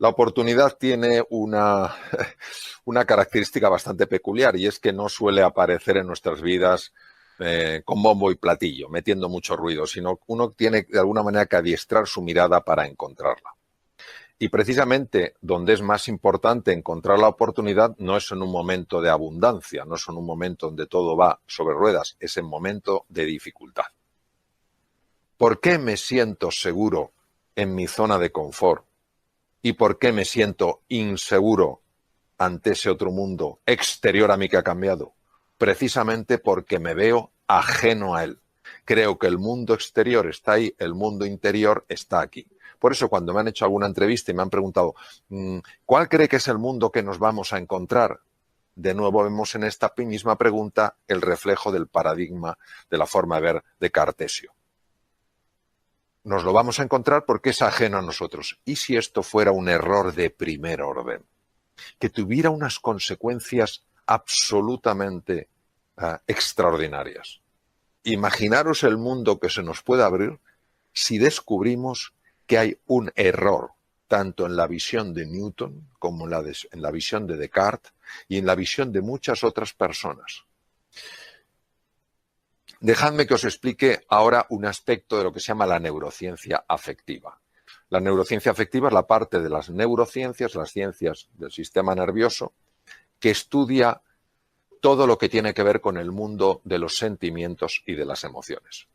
La oportunidad tiene una característica bastante peculiar y es que no suele aparecer en nuestras vidas con bombo y platillo, metiendo mucho ruido, sino uno tiene de alguna manera que adiestrar su mirada para encontrarla. Y precisamente donde es más importante encontrar la oportunidad no es en un momento de abundancia, no es en un momento donde todo va sobre ruedas, es en momento de dificultad. ¿Por qué me siento seguro en mi zona de confort? ¿Y por qué me siento inseguro ante ese otro mundo exterior a mí que ha cambiado? Precisamente porque me veo ajeno a él. Creo que el mundo exterior está ahí, el mundo interior está aquí. Por eso cuando me han hecho alguna entrevista y me han preguntado ¿cuál cree que es el mundo que nos vamos a encontrar? De nuevo vemos en esta misma pregunta el reflejo del paradigma de la forma de ver de Cartesio. Nos lo vamos a encontrar porque es ajeno a nosotros. ¿Y si esto fuera un error de primer orden? Que tuviera unas consecuencias absolutamente extraordinarias. Imaginaros el mundo que se nos puede abrir si descubrimos que hay un error, tanto en la visión de Newton como en la visión de Descartes y en la visión de muchas otras personas. Dejadme que os explique ahora un aspecto de lo que se llama la neurociencia afectiva. La neurociencia afectiva es la parte de las neurociencias, las ciencias del sistema nervioso, que estudia todo lo que tiene que ver con el mundo de los sentimientos y de las emociones.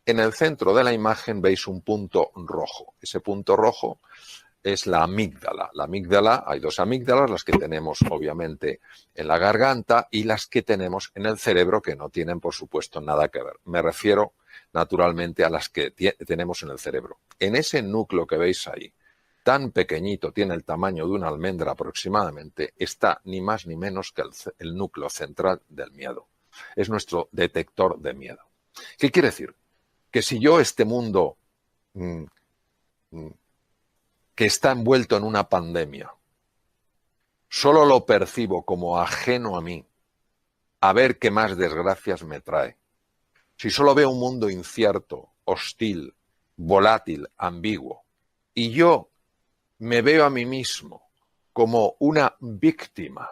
En el centro de la imagen veis un punto rojo. Ese punto rojo es la amígdala. La amígdala, hay dos amígdalas, las que tenemos obviamente en la garganta y las que tenemos en el cerebro, que no tienen por supuesto nada que ver. Me refiero naturalmente a las que tenemos en el cerebro. En ese núcleo que veis ahí, tan pequeñito, tiene el tamaño de una almendra aproximadamente, está ni más ni menos que el núcleo central del miedo. Es nuestro detector de miedo. ¿Qué quiere decir? Que si yo este mundo que está envuelto en una pandemia, solo lo percibo como ajeno a mí, a ver qué más desgracias me trae. Si solo veo un mundo incierto, hostil, volátil, ambiguo, y yo me veo a mí mismo como una víctima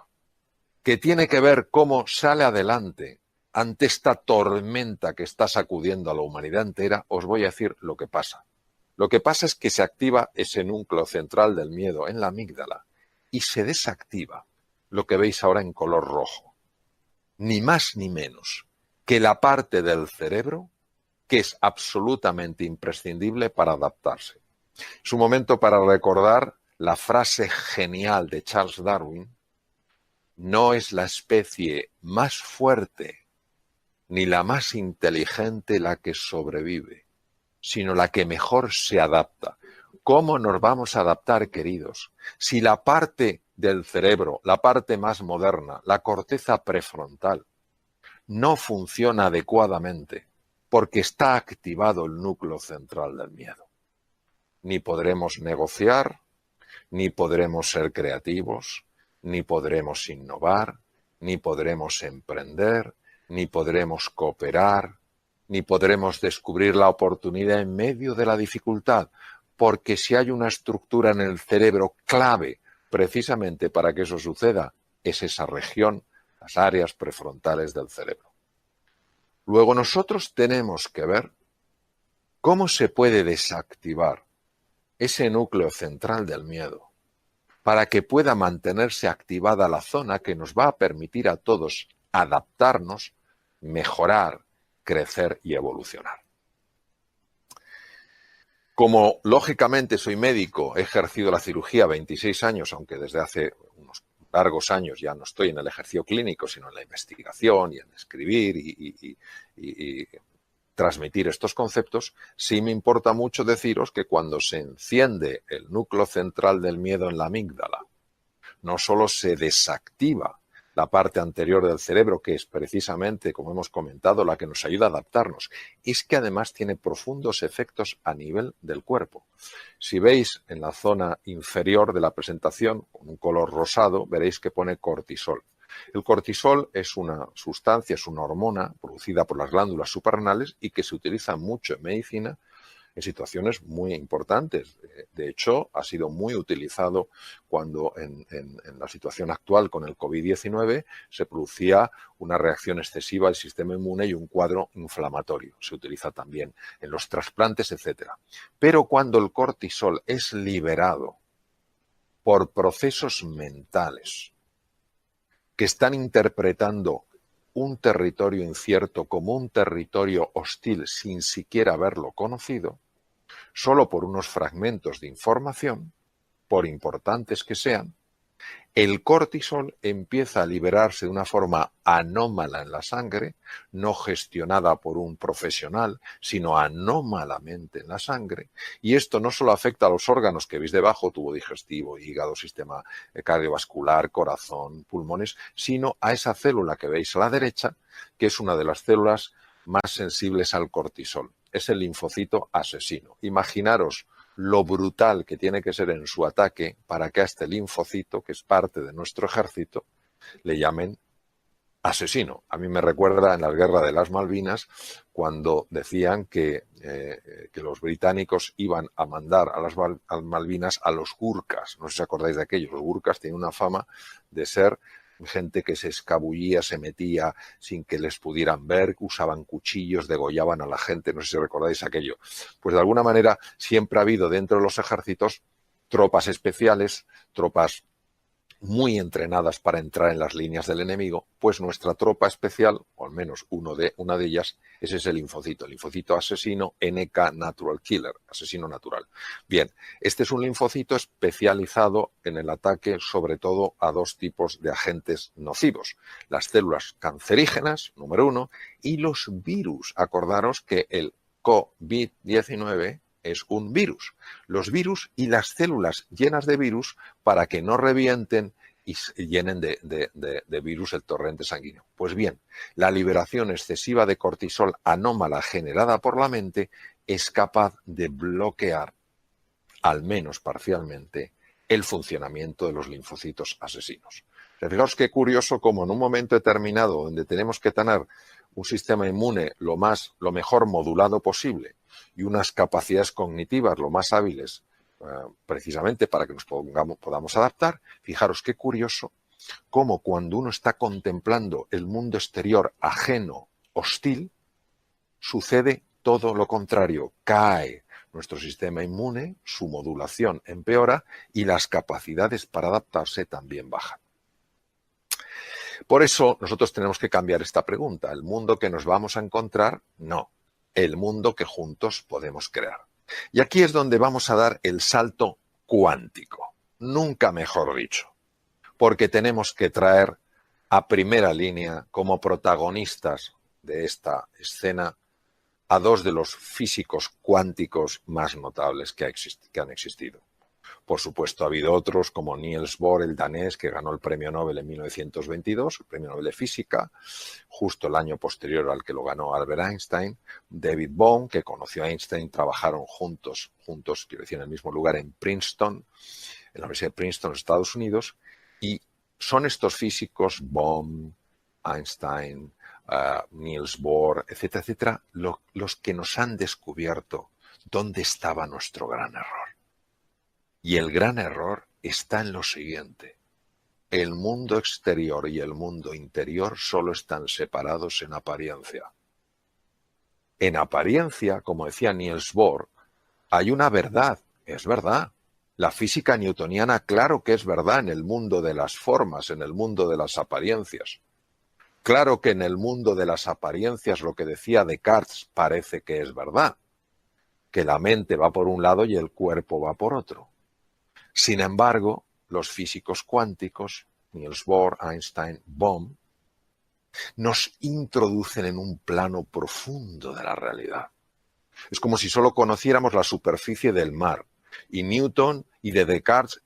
que tiene que ver cómo sale adelante ante esta tormenta que está sacudiendo a la humanidad entera, os voy a decir lo que pasa. Lo que pasa es que se activa ese núcleo central del miedo en la amígdala y se desactiva lo que veis ahora en color rojo. Ni más ni menos que la parte del cerebro que es absolutamente imprescindible para adaptarse. Es un momento para recordar la frase genial de Charles Darwin: no es la especie más fuerte ni la más inteligente la que sobrevive, sino la que mejor se adapta. ¿Cómo nos vamos a adaptar, queridos? Si la parte del cerebro, la parte más moderna, la corteza prefrontal, no funciona adecuadamente porque está activado el núcleo central del miedo. Ni podremos negociar, ni podremos ser creativos, ni podremos innovar, ni podremos emprender, ni podremos cooperar, ni podremos descubrir la oportunidad en medio de la dificultad, porque si hay una estructura en el cerebro clave precisamente para que eso suceda, es esa región, las áreas prefrontales del cerebro. Luego nosotros tenemos que ver cómo se puede desactivar ese núcleo central del miedo para que pueda mantenerse activada la zona que nos va a permitir a todos adaptarnos, mejorar, crecer y evolucionar. Como lógicamente soy médico, he ejercido la cirugía 26 años, aunque desde hace unos largos años ya no estoy en el ejercicio clínico, sino en la investigación y en escribir y transmitir estos conceptos, sí me importa mucho deciros que cuando se enciende el núcleo central del miedo en la amígdala, no solo se desactiva la parte anterior del cerebro, que es precisamente, como hemos comentado, la que nos ayuda a adaptarnos, es que además tiene profundos efectos a nivel del cuerpo. Si veis en la zona inferior de la presentación, con un color rosado, veréis que pone cortisol. El cortisol es una sustancia, es una hormona producida por las glándulas suprarrenales y que se utiliza mucho en medicina en situaciones muy importantes. De hecho, ha sido muy utilizado cuando en la situación actual con el COVID-19 se producía una reacción excesiva del sistema inmune y un cuadro inflamatorio. Se utiliza también en los trasplantes, etcétera. Pero cuando el cortisol es liberado por procesos mentales que están interpretando un territorio incierto como un territorio hostil sin siquiera haberlo conocido, solo por unos fragmentos de información, por importantes que sean, el cortisol empieza a liberarse de una forma anómala en la sangre, no gestionada por un profesional, sino anómalamente en la sangre. Y esto no solo afecta a los órganos que veis debajo, tubo digestivo, hígado, sistema cardiovascular, corazón, pulmones, sino a esa célula que veis a la derecha, que es una de las células más sensibles al cortisol. Es el linfocito asesino. Imaginaros lo brutal que tiene que ser en su ataque para que a este linfocito, que es parte de nuestro ejército, le llamen asesino. A mí me recuerda en la guerra de las Malvinas cuando decían que los británicos iban a mandar a las Malvinas a los gurkas. No sé si os acordáis de aquellos. Los gurkas tienen una fama de ser gente que se escabullía, se metía sin que les pudieran ver, usaban cuchillos, degollaban a la gente, no sé si recordáis aquello. Pues de alguna manera siempre ha habido dentro de los ejércitos tropas especiales, tropas muy entrenadas para entrar en las líneas del enemigo, pues nuestra tropa especial, o al menos una de ellas, es ese linfocito, el linfocito asesino NK Natural Killer, asesino natural. Bien, este es un linfocito especializado en el ataque sobre todo a dos tipos de agentes nocivos, las células cancerígenas, número uno, y los virus. Acordaros que el COVID-19 es un virus. Los virus y las células llenas de virus para que no revienten y llenen de virus el torrente sanguíneo. Pues bien, la liberación excesiva de cortisol anómala generada por la mente es capaz de bloquear, al menos parcialmente, el funcionamiento de los linfocitos asesinos. Fijaos qué curioso como en un momento determinado donde tenemos que tener un sistema inmune lo mejor modulado posible y unas capacidades cognitivas lo más hábiles, precisamente para que nos podamos adaptar, fijaros qué curioso cómo cuando uno está contemplando el mundo exterior ajeno, hostil, sucede todo lo contrario, cae nuestro sistema inmune, su modulación empeora y las capacidades para adaptarse también bajan. Por eso nosotros tenemos que cambiar esta pregunta. ¿El mundo que nos vamos a encontrar? No. El mundo que juntos podemos crear. Y aquí es donde vamos a dar el salto cuántico. Nunca mejor dicho. Porque tenemos que traer a primera línea como protagonistas de esta escena a dos de los físicos cuánticos más notables que han existido. Por supuesto, ha habido otros como Niels Bohr, el danés, que ganó el premio Nobel en 1922, el premio Nobel de Física, justo el año posterior al que lo ganó Albert Einstein. David Bohm, que conoció a Einstein, trabajaron juntos, quiero decir, en el mismo lugar en Princeton, en la Universidad de Princeton, Estados Unidos, y son estos físicos, Bohm, Einstein, Niels Bohr, etcétera, etcétera, los que nos han descubierto dónde estaba nuestro gran error. Y el gran error está en lo siguiente. El mundo exterior y el mundo interior solo están separados en apariencia. En apariencia, como decía Niels Bohr, hay una verdad, es verdad. La física newtoniana, claro que es verdad en el mundo de las formas, en el mundo de las apariencias. Claro que en el mundo de las apariencias lo que decía Descartes parece que es verdad, que la mente va por un lado y el cuerpo va por otro. Sin embargo, los físicos cuánticos, Niels Bohr, Einstein, Bohm, nos introducen en un plano profundo de la realidad. Es como si solo conociéramos la superficie del mar. Y Newton y Descartes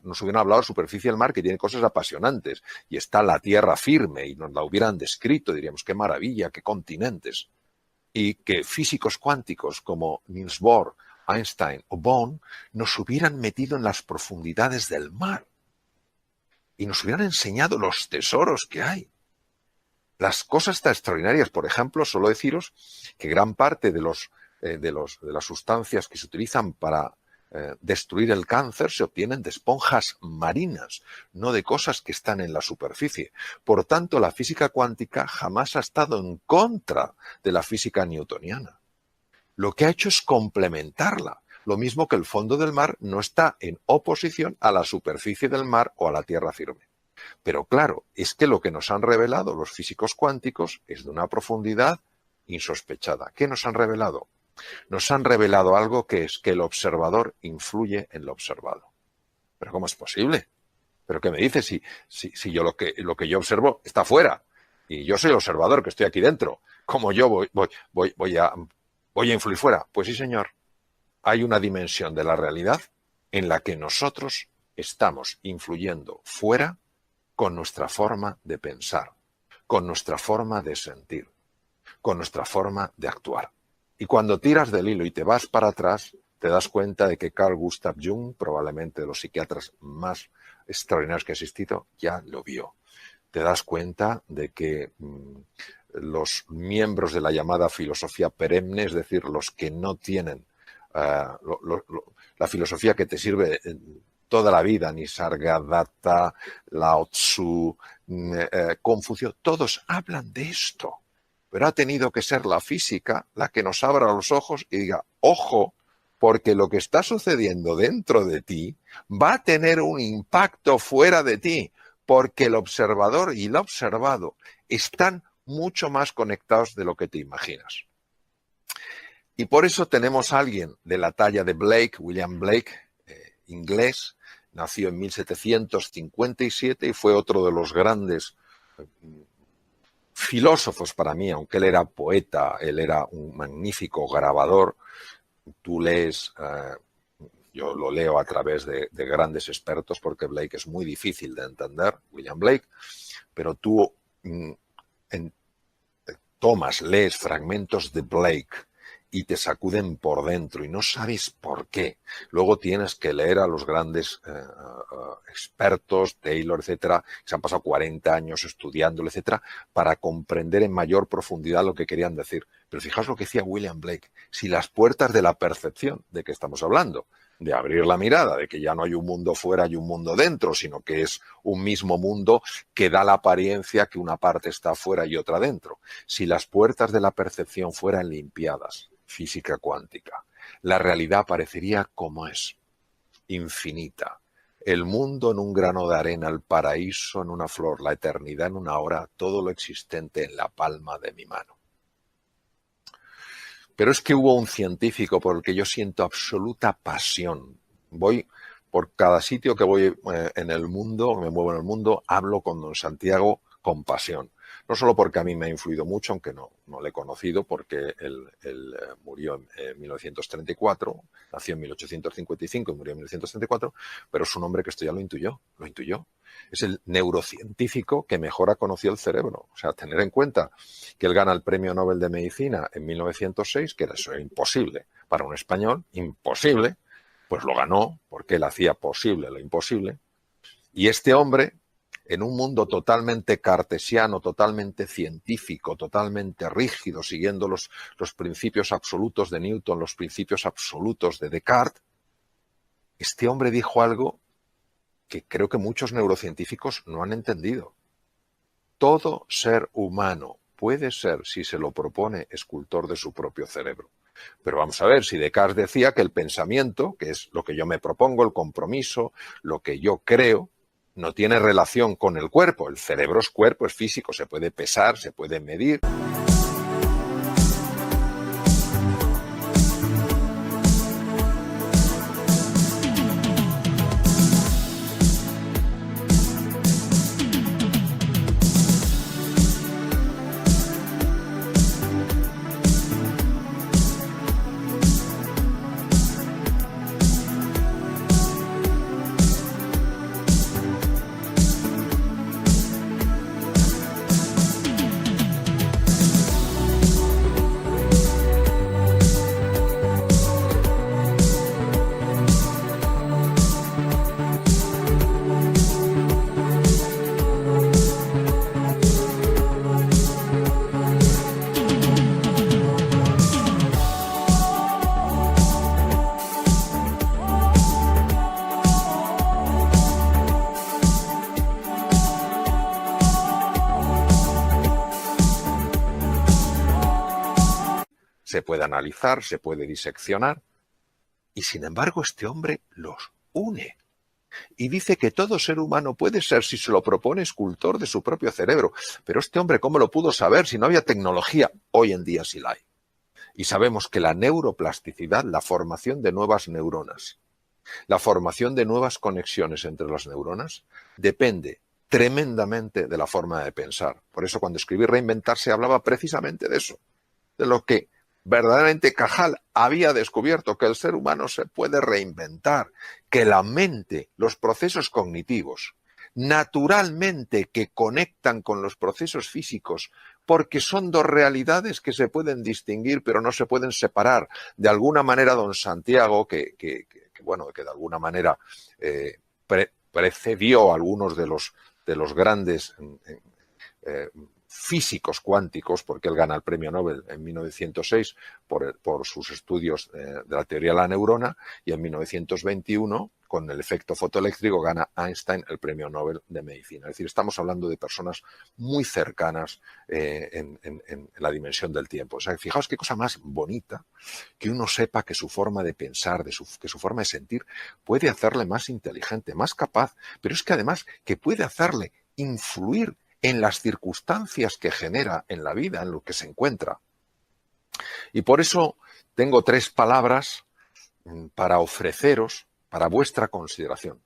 nos hubieran hablado de la superficie del mar, que tiene cosas apasionantes. Y está la tierra firme y nos la hubieran descrito, diríamos, qué maravilla, qué continentes. Y que físicos cuánticos como Niels Bohr, Einstein o Bohm nos hubieran metido en las profundidades del mar y nos hubieran enseñado los tesoros que hay. Las cosas tan extraordinarias, por ejemplo, solo deciros que gran parte de los de las sustancias que se utilizan para destruir el cáncer se obtienen de esponjas marinas, no de cosas que están en la superficie. Por tanto, la física cuántica jamás ha estado en contra de la física newtoniana. Lo que ha hecho es complementarla. Lo mismo que el fondo del mar no está en oposición a la superficie del mar o a la tierra firme. Pero claro, es que lo que nos han revelado los físicos cuánticos es de una profundidad insospechada. ¿Qué nos han revelado? Nos han revelado algo que es que el observador influye en lo observado. ¿Pero cómo es posible? ¿Pero qué me dices si yo lo que yo observo está fuera? Y yo soy el observador que estoy aquí dentro. ¿Cómo yo voy a influir fuera? Pues sí, señor. Hay una dimensión de la realidad en la que nosotros estamos influyendo fuera con nuestra forma de pensar, con nuestra forma de sentir, con nuestra forma de actuar. Y cuando tiras del hilo y te vas para atrás, te das cuenta de que Carl Gustav Jung, probablemente de los psiquiatras más extraordinarios que ha existido, ya lo vio. Te das cuenta de que los miembros de la llamada filosofía perenne, es decir, los que no tienen la filosofía que te sirve toda la vida, Nisargadatta, Lao Tzu, Confucio, todos hablan de esto. Pero ha tenido que ser la física la que nos abra los ojos y diga, ojo, porque lo que está sucediendo dentro de ti va a tener un impacto fuera de ti, porque el observador y el observado están mucho más conectados de lo que te imaginas. Y por eso tenemos a alguien de la talla de Blake, William Blake, inglés, nació en 1757 y fue otro de los grandes filósofos para mí, aunque él era poeta, él era un magnífico grabador. Tú lees, yo lo leo a través de grandes expertos porque Blake es muy difícil de entender, William Blake, pero tú lees fragmentos de Blake y te sacuden por dentro y no sabes por qué. Luego tienes que leer a los grandes expertos, Taylor, etcétera, que se han pasado 40 años estudiándolo, etcétera, para comprender en mayor profundidad lo que querían decir. Pero fijaos lo que decía William Blake, si las puertas de la percepción, ¿de qué estamos hablando? De abrir la mirada, de que ya no hay un mundo fuera y un mundo dentro, sino que es un mismo mundo que da la apariencia que una parte está fuera y otra dentro. Si las puertas de la percepción fueran limpiadas, física cuántica, la realidad parecería como es, infinita. El mundo en un grano de arena, el paraíso en una flor, la eternidad en una hora, todo lo existente en la palma de mi mano. Pero es que hubo un científico por el que yo siento absoluta pasión. Voy por cada sitio que voy en el mundo, me muevo en el mundo, hablo con don Santiago con pasión. No solo porque a mí me ha influido mucho, aunque no le he conocido, porque él murió en 1934, nació en 1855 y murió en 1934, pero es un hombre que esto ya lo intuyó. Es el neurocientífico que mejor ha conocido el cerebro. O sea, tener en cuenta que él gana el Premio Nobel de Medicina en 1906, que era eso imposible para un español, imposible, pues lo ganó porque él hacía posible lo imposible. Y este hombre, en un mundo totalmente cartesiano, totalmente científico, totalmente rígido, siguiendo los principios absolutos de Newton, los principios absolutos de Descartes, este hombre dijo algo que creo que muchos neurocientíficos no han entendido. Todo ser humano puede ser, si se lo propone, escultor de su propio cerebro. Pero vamos a ver, si Descartes decía que el pensamiento, que es lo que yo me propongo, el compromiso, lo que yo creo, no tiene relación con el cuerpo. El cerebro es cuerpo, es físico, se puede pesar, se puede medir. se puede analizar, se puede diseccionar, y sin embargo este hombre los une. Y dice que todo ser humano puede ser, si se lo propone, escultor de su propio cerebro. Pero este hombre, ¿cómo lo pudo saber si no había tecnología? Hoy en día sí la hay. Y sabemos que la neuroplasticidad, la formación de nuevas neuronas, la formación de nuevas conexiones entre las neuronas, depende tremendamente de la forma de pensar. Por eso cuando escribí Reinventarse hablaba precisamente de eso, de lo que verdaderamente Cajal había descubierto, que el ser humano se puede reinventar, que la mente, los procesos cognitivos, naturalmente que conectan con los procesos físicos, porque son dos realidades que se pueden distinguir, pero no se pueden separar. De alguna manera, don Santiago, que de alguna manera precedió a algunos de los grandes físicos cuánticos, porque él gana el premio Nobel en 1906 por sus estudios de la teoría de la neurona, y en 1921, con el efecto fotoeléctrico, gana Einstein el premio Nobel de medicina. Es decir, estamos hablando de personas muy cercanas en la dimensión del tiempo. O sea, fijaos qué cosa más bonita que uno sepa que su forma de pensar, que su forma de sentir puede hacerle más inteligente, más capaz, pero es que además que puede hacerle influir en las circunstancias que genera en la vida, en lo que se encuentra. Y por eso tengo 3 palabras para ofreceros, para vuestra consideración.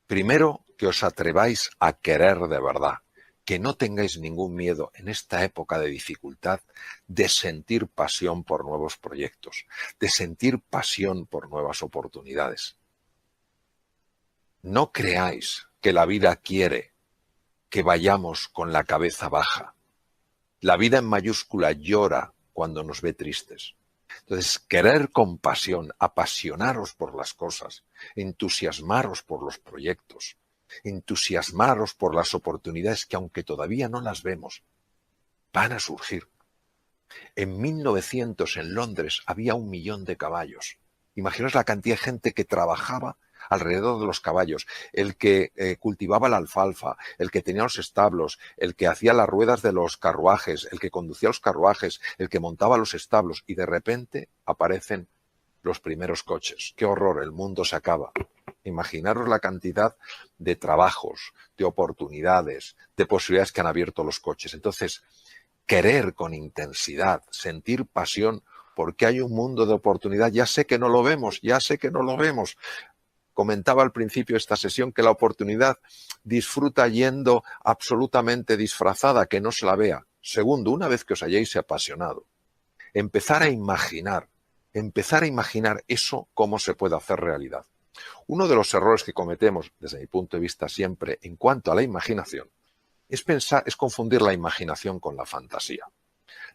Primero, que os atreváis a querer de verdad, que no tengáis ningún miedo en esta época de dificultad de sentir pasión por nuevos proyectos, de sentir pasión por nuevas oportunidades. No creáis que la vida quiere que vayamos con la cabeza baja. La vida en mayúscula llora cuando nos ve tristes. Entonces, querer con pasión, apasionaros por las cosas, entusiasmaros por los proyectos, entusiasmaros por las oportunidades que, aunque todavía no las vemos, van a surgir. En 1900 en Londres había 1 millón de caballos. Imaginaos la cantidad de gente que trabajaba alrededor de los caballos, el que cultivaba la alfalfa, el que tenía los establos, el que hacía las ruedas de los carruajes, el que conducía los carruajes, el que montaba los establos, y de repente aparecen los primeros coches. ¡Qué horror! El mundo se acaba. Imaginaros la cantidad de trabajos, de oportunidades, de posibilidades que han abierto los coches. Entonces, querer con intensidad, sentir pasión porque hay un mundo de oportunidad. Ya sé que no lo vemos, ya sé que no lo vemos. Comentaba al principio de esta sesión que la oportunidad disfruta yendo absolutamente disfrazada, que no se la vea. Segundo, una vez que os hayáis apasionado, empezar a imaginar eso cómo se puede hacer realidad. Uno de los errores que cometemos, desde mi punto de vista siempre, en cuanto a la imaginación, es confundir la imaginación con la fantasía.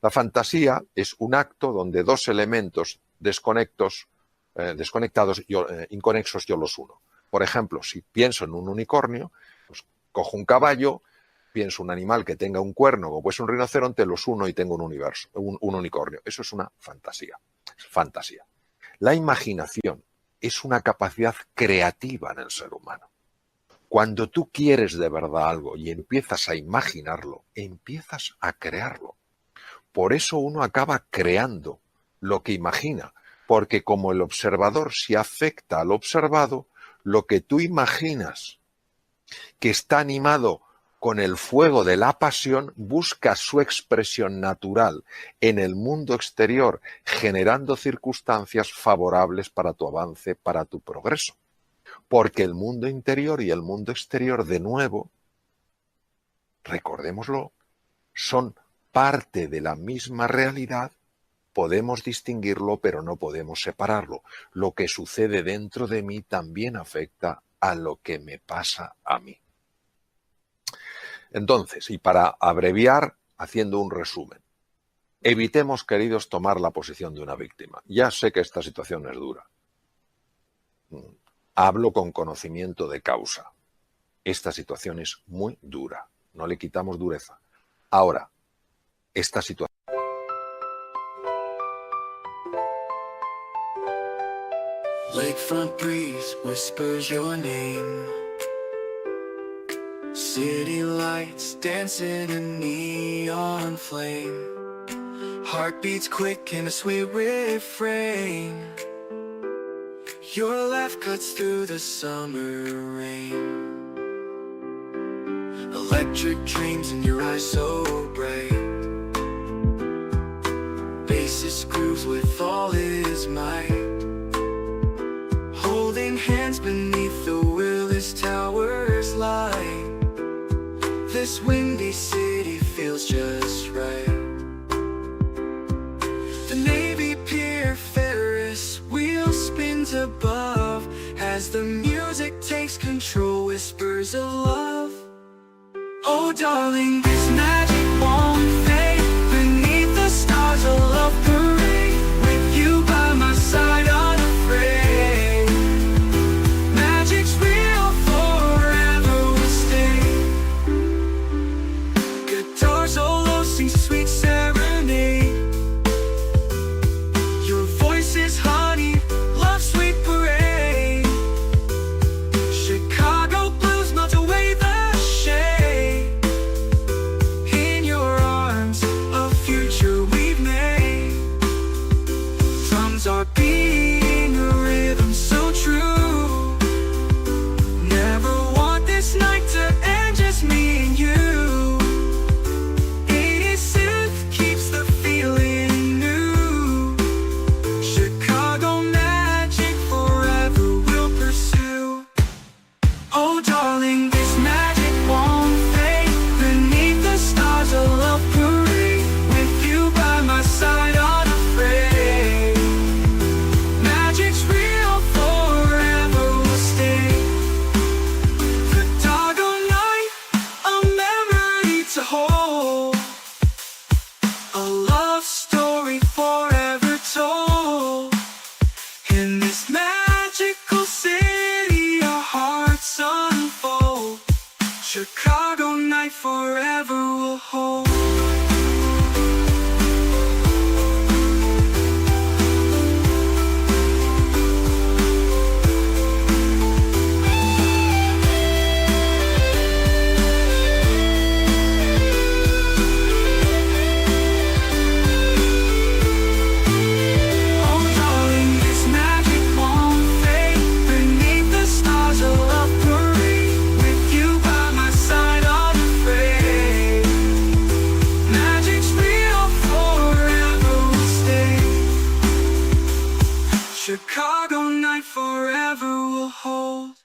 La fantasía es un acto donde 2 elementos desconectados, inconexos, yo los uno. Por ejemplo, si pienso en un unicornio, pues cojo un caballo, pienso un animal que tenga un cuerno, como pues un rinoceronte, los uno y tengo un unicornio. Eso es una fantasía. Es fantasía. La imaginación es una capacidad creativa en el ser humano. Cuando tú quieres de verdad algo y empiezas a imaginarlo, empiezas a crearlo. Por eso uno acaba creando lo que imagina, porque como el observador se afecta al observado, lo que tú imaginas que está animado con el fuego de la pasión busca su expresión natural en el mundo exterior, generando circunstancias favorables para tu avance, para tu progreso. Porque el mundo interior y el mundo exterior, de nuevo, recordémoslo, son parte de la misma realidad. Podemos distinguirlo, pero no podemos separarlo. Lo que sucede dentro de mí también afecta a lo que me pasa a mí. Entonces, y para abreviar, haciendo un resumen, evitemos, queridos, tomar la posición de una víctima. Ya sé que esta situación es dura. Hablo con conocimiento de causa. Esta situación es muy dura. No le quitamos dureza. Ahora, esta situación... Lakefront breeze whispers your name. City lights dancing in neon flame. Heart beats quick in a sweet refrain. Your laugh cuts through the summer rain. Electric dreams in your eyes so bright. Bassist grooves with all his might. Holding hands beneath the Willis Towers light. This windy city feels just right. The Navy Pier Ferris wheel spins above. As the music takes control, whispers of love. Oh darling, this magic won't fade. Beneath the stars a love parade. With you by my side unafraid. Magic's real, forever will stay. Guitar solo sings sweet serenade. Your voice is honey, love sweet parade. Chicago blues melt away the shade. In your arms, a future we've made. Drums are beating a rhythm so true. Never want this night to end, just me and you. 80s synth keeps the feeling new. Chicago magic forever will pursue. Oh darling, this magic won't fade. Beneath the stars a love parade. With you by my side unafraid. Magic's real, forever will stay. Chicago night, a memory to hold. A love story forever told. In this magical city, our hearts unfold. Chicago night forever will hold. Oh darling, this magic won't fade. Beneath the stars a love parade. With you by my side unafraid. Magic's real, forever will stay. Chicago night forever will hold.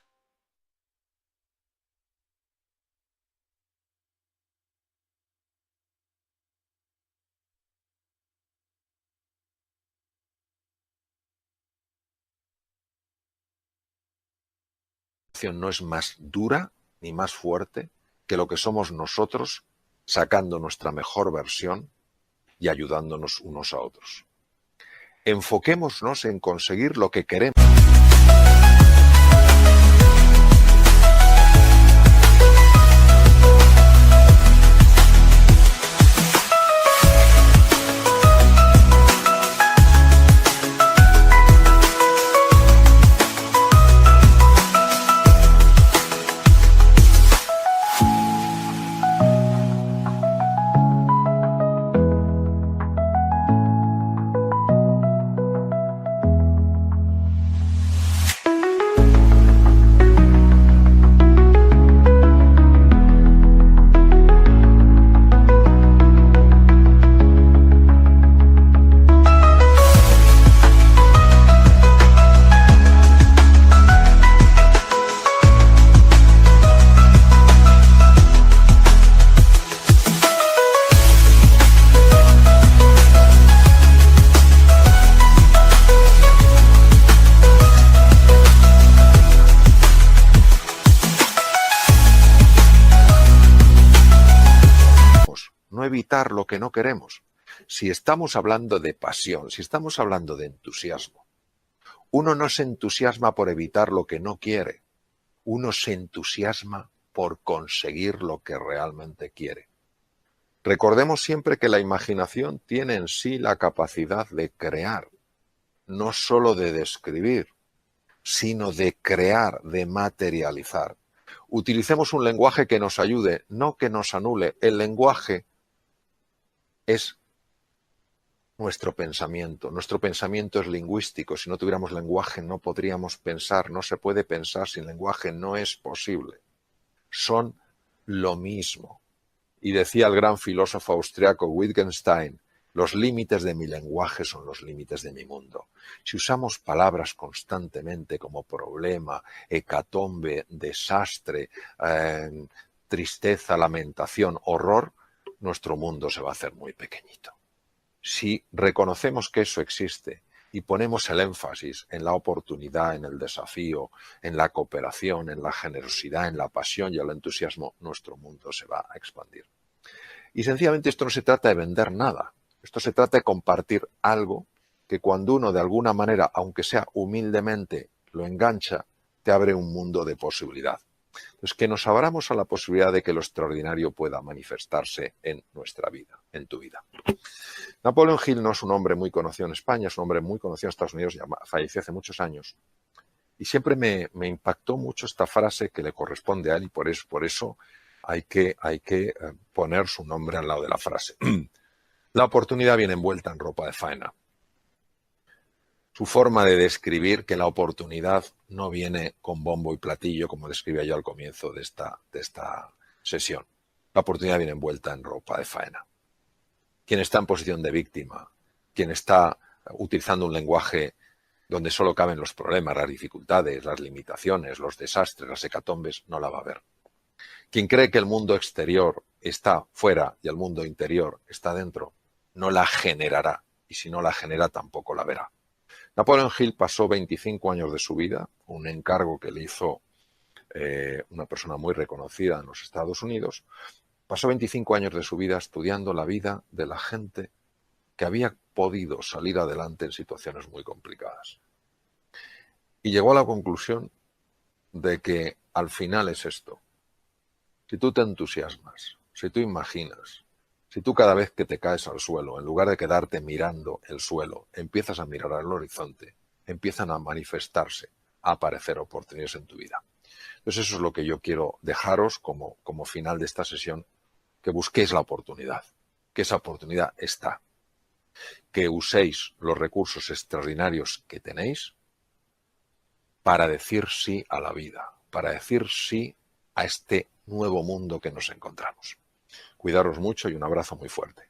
No es más dura ni más fuerte que lo que somos nosotros, sacando nuestra mejor versión y ayudándonos unos a otros. Enfoquémonos en conseguir lo que queremos. No evitar lo que no queremos. Si estamos hablando de pasión, si estamos hablando de entusiasmo, uno no se entusiasma por evitar lo que no quiere, uno se entusiasma por conseguir lo que realmente quiere. Recordemos siempre que la imaginación tiene en sí la capacidad de crear, no solo de describir, sino de crear, de materializar. Utilicemos un lenguaje que nos ayude, no que nos anule. El lenguaje es nuestro pensamiento. Nuestro pensamiento es lingüístico. Si no tuviéramos lenguaje no podríamos pensar. No se puede pensar sin lenguaje. No es posible. Son lo mismo. Y decía el gran filósofo austriaco Wittgenstein, los límites de mi lenguaje son los límites de mi mundo. Si usamos palabras constantemente como problema, hecatombe, desastre, tristeza, lamentación, horror, nuestro mundo se va a hacer muy pequeñito. Si reconocemos que eso existe y ponemos el énfasis en la oportunidad, en el desafío, en la cooperación, en la generosidad, en la pasión y el entusiasmo, nuestro mundo se va a expandir. Y sencillamente esto no se trata de vender nada. Esto se trata de compartir algo que cuando uno de alguna manera, aunque sea humildemente, lo engancha, te abre un mundo de posibilidad. Entonces, que nos abramos a la posibilidad de que lo extraordinario pueda manifestarse en nuestra vida, en tu vida. Napoleon Hill no es un hombre muy conocido en España, es un hombre muy conocido en Estados Unidos, ya falleció hace muchos años. Y siempre me impactó mucho esta frase que le corresponde a él y por eso hay que poner su nombre al lado de la frase. La oportunidad viene envuelta en ropa de faena. Su forma de describir que la oportunidad no viene con bombo y platillo, como describía yo al comienzo de esta sesión. La oportunidad viene envuelta en ropa de faena. Quien está en posición de víctima, quien está utilizando un lenguaje donde solo caben los problemas, las dificultades, las limitaciones, los desastres, las hecatombes, no la va a ver. Quien cree que el mundo exterior está fuera y el mundo interior está dentro, no la generará, y si no la genera tampoco la verá. Napoleon Hill pasó 25 años de su vida, un encargo que le hizo una persona muy reconocida en los Estados Unidos, pasó 25 años de su vida estudiando la vida de la gente que había podido salir adelante en situaciones muy complicadas. Y llegó a la conclusión de que al final es esto. Si tú te entusiasmas, si tú imaginas, si tú cada vez que te caes al suelo, en lugar de quedarte mirando el suelo, empiezas a mirar al horizonte, empiezan a manifestarse, a aparecer oportunidades en tu vida. Entonces eso es lo que yo quiero dejaros como final de esta sesión, que busquéis la oportunidad, que esa oportunidad está, que uséis los recursos extraordinarios que tenéis para decir sí a la vida, para decir sí a este nuevo mundo que nos encontramos. Cuidaros mucho y un abrazo muy fuerte.